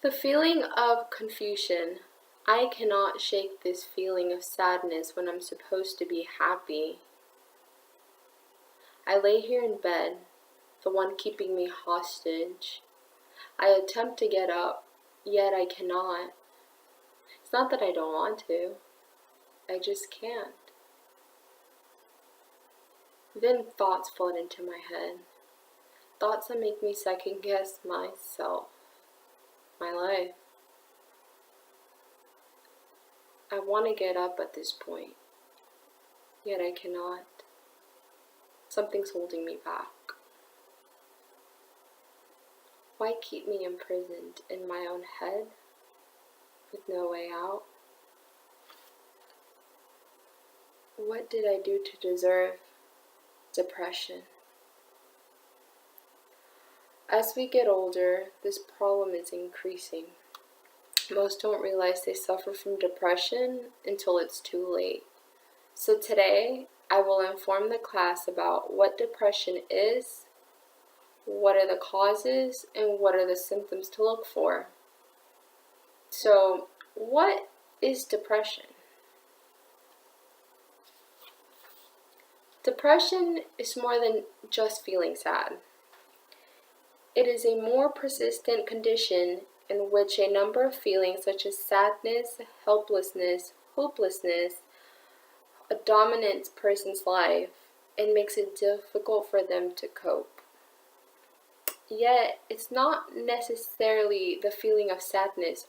The feeling of confusion. I cannot shake this feeling of sadness when I'm supposed to be happy. I lay here in bed, the one keeping me hostage. I attempt to get up, yet I cannot. It's not that I don't want to, I just can't. Then thoughts flood into my head. Thoughts that make me second guess myself, my life. I want to get up at this point, yet I cannot. Something's holding me back. Why keep me imprisoned in my own head with no way out? What did I do to deserve depression? As we get older, this problem is increasing. Most don't realize they suffer from depression until it's too late. So today, I will inform the class about what depression is, what are the causes, and what are the symptoms to look for. So, what is depression? Depression is more than just feeling sad. It is a more persistent condition in which a number of feelings such as sadness, helplessness, hopelessness, dominate a person's life and makes it difficult for them to cope. Yet, it's not necessarily the feeling of sadness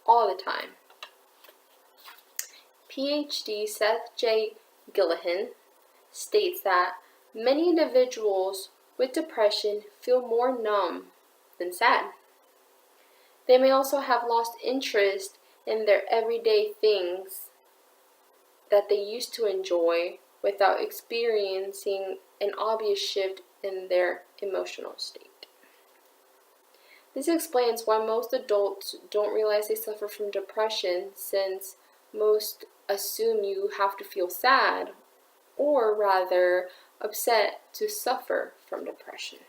all the time. PhD Seth J. Gillihan states that many individuals with depression feel more numb than sad. They may also have lost interest in their everyday things that they used to enjoy without experiencing an obvious shift in their emotional state. This explains why most adults don't realize they suffer from depression, since most assume you have to feel sad, or rather upset, to suffer from depression.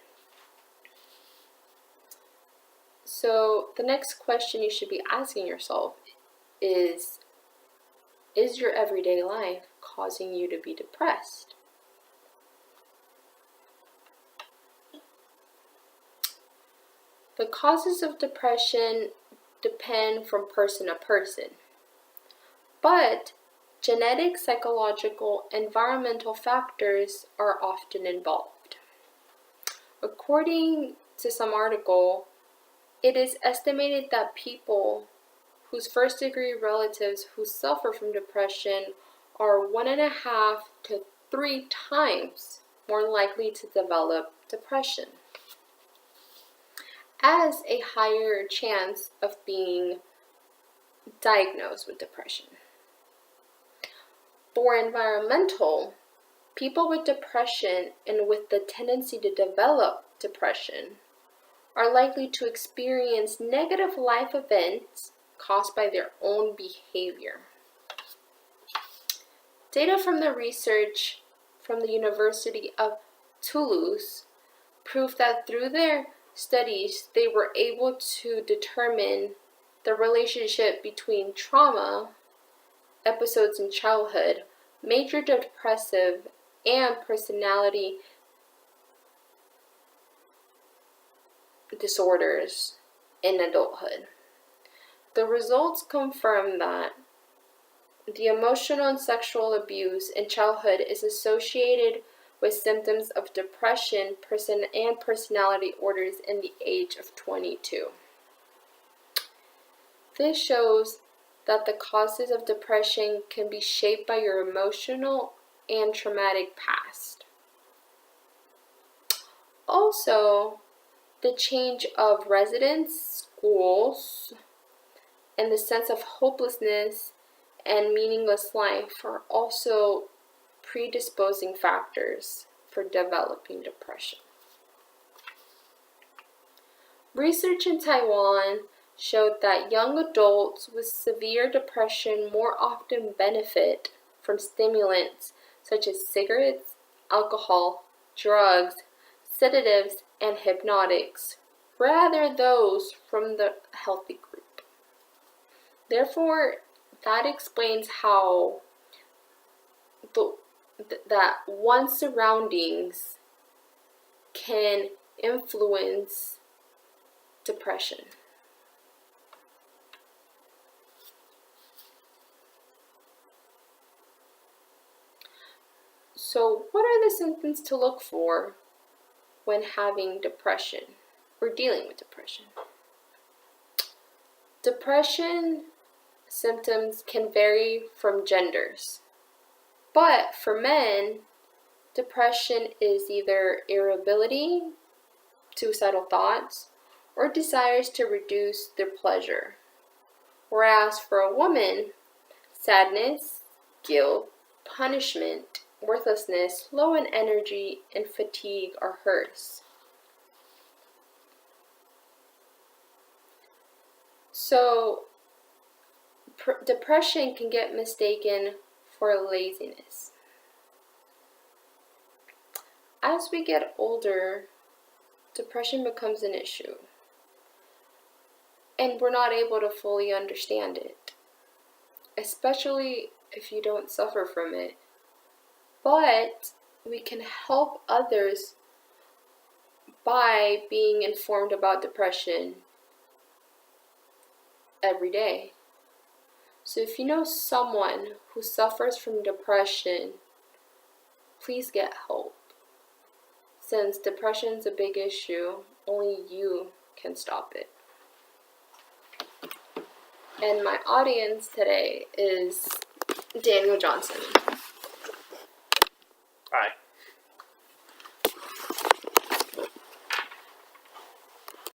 So the next question you should be asking yourself is your everyday life causing you to be depressed? The causes of depression depend from person to person, but genetic, psychological, environmental factors are often involved. According to some article, it is estimated that people whose first-degree relatives who suffer from depression are 1.5 to 3 times more likely to develop depression, as a higher chance of being diagnosed with depression. For environmental, people with depression and with the tendency to develop depression are likely to experience negative life events caused by their own behavior. Data from the research from the University of Toulouse prove that through their studies, they were able to determine the relationship between trauma, episodes in childhood, major depressive, and personality disorders in adulthood. The results confirm that the emotional and sexual abuse in childhood is associated with symptoms of depression and personality disorders in the age of 22. This shows that the causes of depression can be shaped by your emotional and traumatic past. Also, the change of residence, schools, and the sense of hopelessness and meaningless life are also predisposing factors for developing depression. Research in Taiwan showed that young adults with severe depression more often benefit from stimulants such as cigarettes, alcohol, drugs, sedatives, and hypnotics, rather those from the healthy group. Therefore, that explains how that one's surroundings can influence depression. So, what are the symptoms to look for when having depression or dealing with depression? Depression symptoms can vary from genders, but for men, depression is either irritability, suicidal thoughts, or desires to reduce their pleasure. Whereas for a woman, sadness, guilt, punishment, worthlessness, low in energy, and fatigue are hers. So, depression can get mistaken for laziness. As we get older, depression becomes an issue, and we're not able to fully understand it, especially if you don't suffer from it. But we can help others by being informed about depression every day. So if you know someone who suffers from depression, please get help. Since depression is a big issue, only you can stop it. And my audience today is Daniel Johnson. Hi.